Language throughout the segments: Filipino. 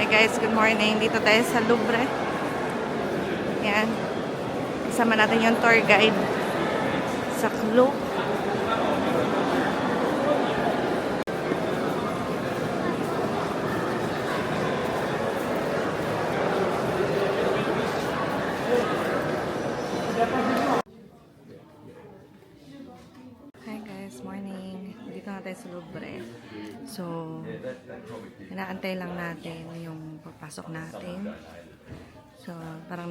Hi guys, good morning. Dito tayo sa Louvre. Yan. Kasama natin yung tour guide sa Clou. Hi guys, morning. Dito na tayo sa Louvre. So, inaantay lang natin yung pagpasok natin. So, parang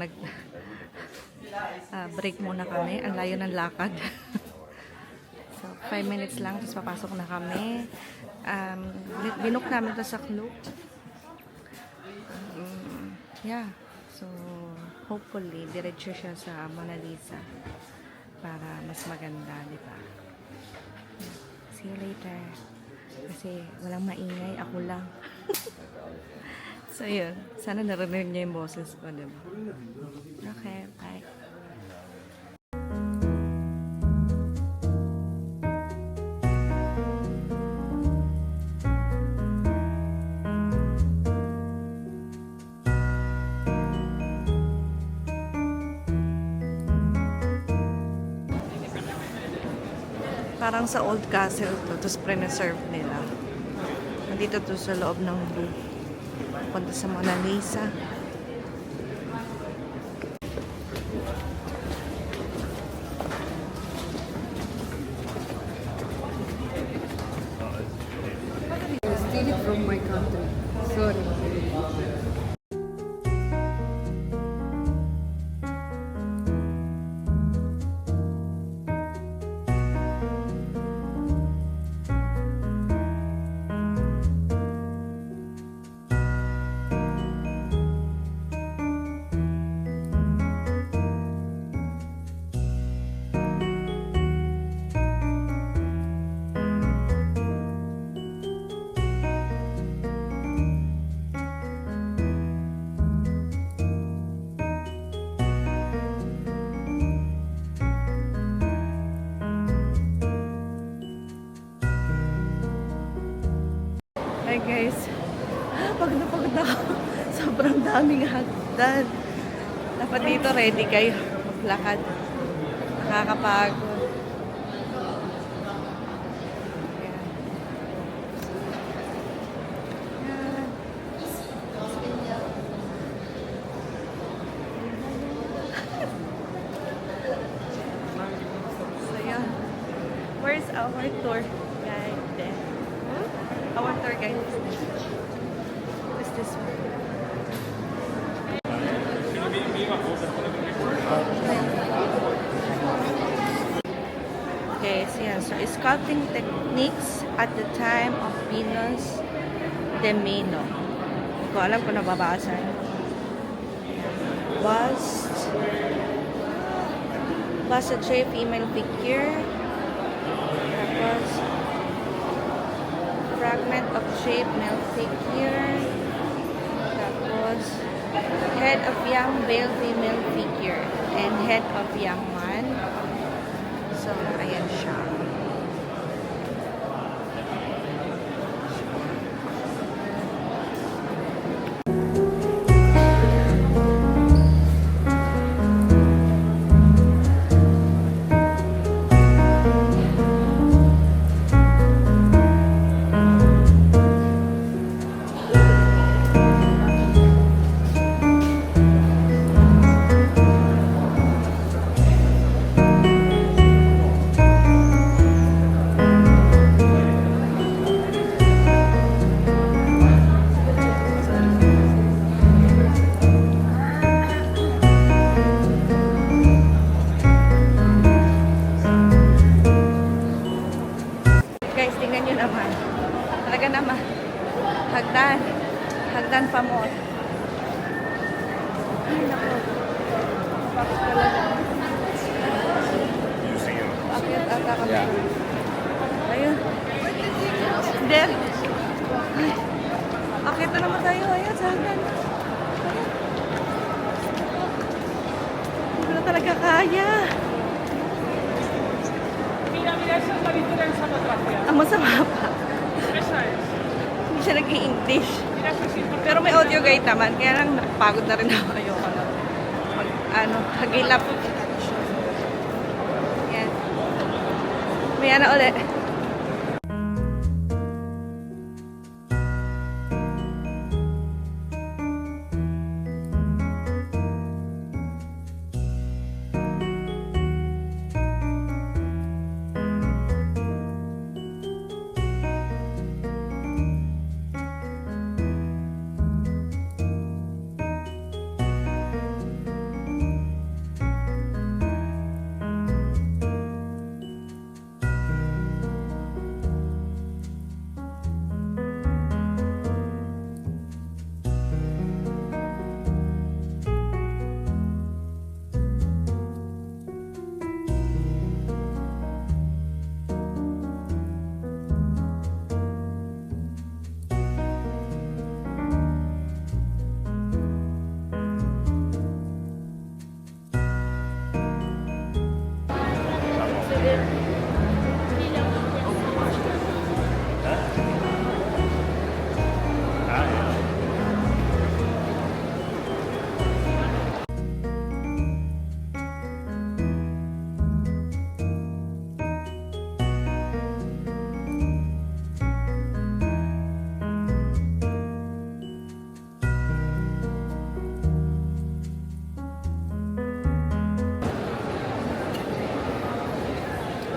break muna kami. Ang layo ng lakad. So, 5 minutes lang, tapos papasok na kami. Binook namin ito sa Clou. Yeah. So, hopefully, diretso siya sa Mona Lisa para mas maganda, di ba? Yeah. See you later. Kasi walang maingay, ako lang. So, yun. Sana narinig niya yung boses ko, di ba? Okay, bye. Parang sa old castle to, tapos pre-serve nila. Nandito to sa loob ng Louvre. Punta sa Mona Lisa. Steal it from my country. Sorry. Hi guys. Pagod na ako. Sobrang daming hagdan. Dapat dito ready kayo maglakad. Nakakapagod. Ayan. Ayan. So yeah. Where's our tour guide then? Our tour guide is this. What's this one? Okay, so yeah. So, sculpting techniques at the time of Venus de Milo. Hindi ko alam kung nababasa. Bust a draped female figure. Tapos, fragment of shape male figure. Tapos, head of young male female figure. And head of young man. So, ayan siya. Guys, tingnan nyo naman. Talaga naman. Hagdan. Hagdan pa mo. Ay, naku. Bakit talaga? Bakit ata kami? Ayun. There. Ay. Akit na naman tayo. Ayan, sa hagdan. Ayan. Hindi ko na talaga kaya. Mira, esa es la diferencia de otra. Ang masama pa. Esa es. Hindi siya nag-i-English. Pero may audio guide naman, kaya lang napagod na rin ako. Ayoko na. Hagilap. Yan. May ulit.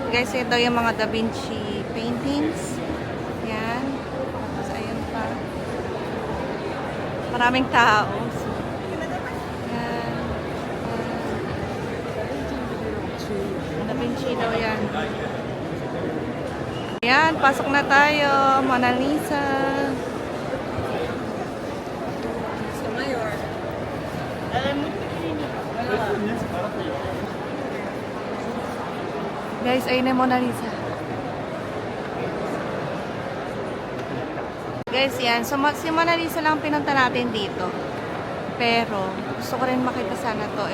Guys, ito yung mga Da Vinci paintings. Yan. Tapos, ayun pa. Maraming tao. So, yan. Da Vinci daw yan. Yan, pasok na tayo. Mona Lisa. So, Mayor. Guys, ayun na yung Mona Lisa. Guys, yan. So, si Mona Lisa lang pinunta natin dito. Pero, gusto ko rin makita sana to.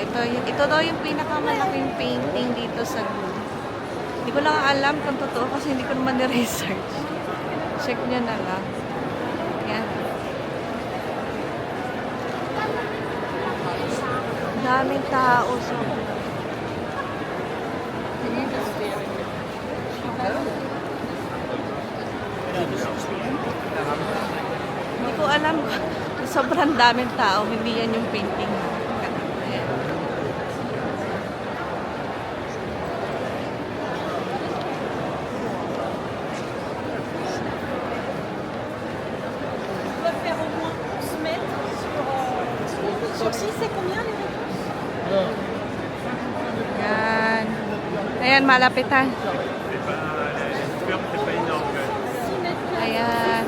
Ito daw yung pinakamalaking painting dito sa Louvre. Hindi ko lang alam kung totoo kasi hindi ko naman ni-research. Check nyo na lang. Yan. Daming tao. So, hindi ko alam. Sobrang daming tao. Hindi yan yung painting. Ayan. Yan. Ayan, malapitan. Ayan.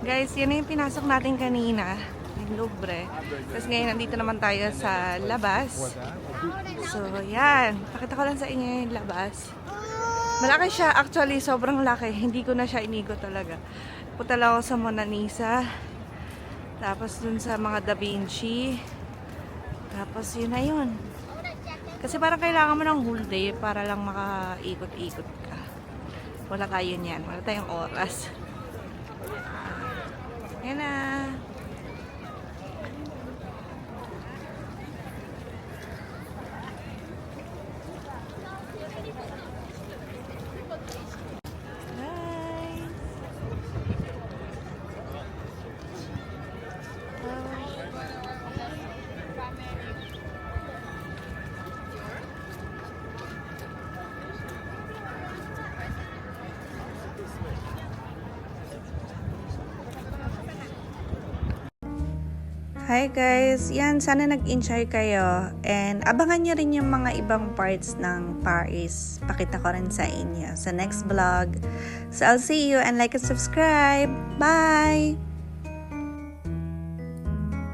Guys, yan na yung pinasok natin kanina, yung Louvre. Tapos ngayon, nandito naman tayo sa labas. So, yan. Pakita ko lang sa inyo yung labas. Malaki siya. Actually, sobrang laki. Hindi ko na siya inigo talaga. Punta lang ako sa Mona Lisa. Tapos dun sa mga Da Vinci. Tapos yun na yun. Kasi parang kailangan mo ng whole day para lang makaikot-ikot ka. Wala tayo niyan. Wala tayong oras. Yan na. Hi guys! Yan, sana nag-enjoy kayo. And abangan nyo rin yung mga ibang parts ng Paris. Pakita ko rin sa inyo sa next vlog. So I'll see you and like and subscribe. Bye!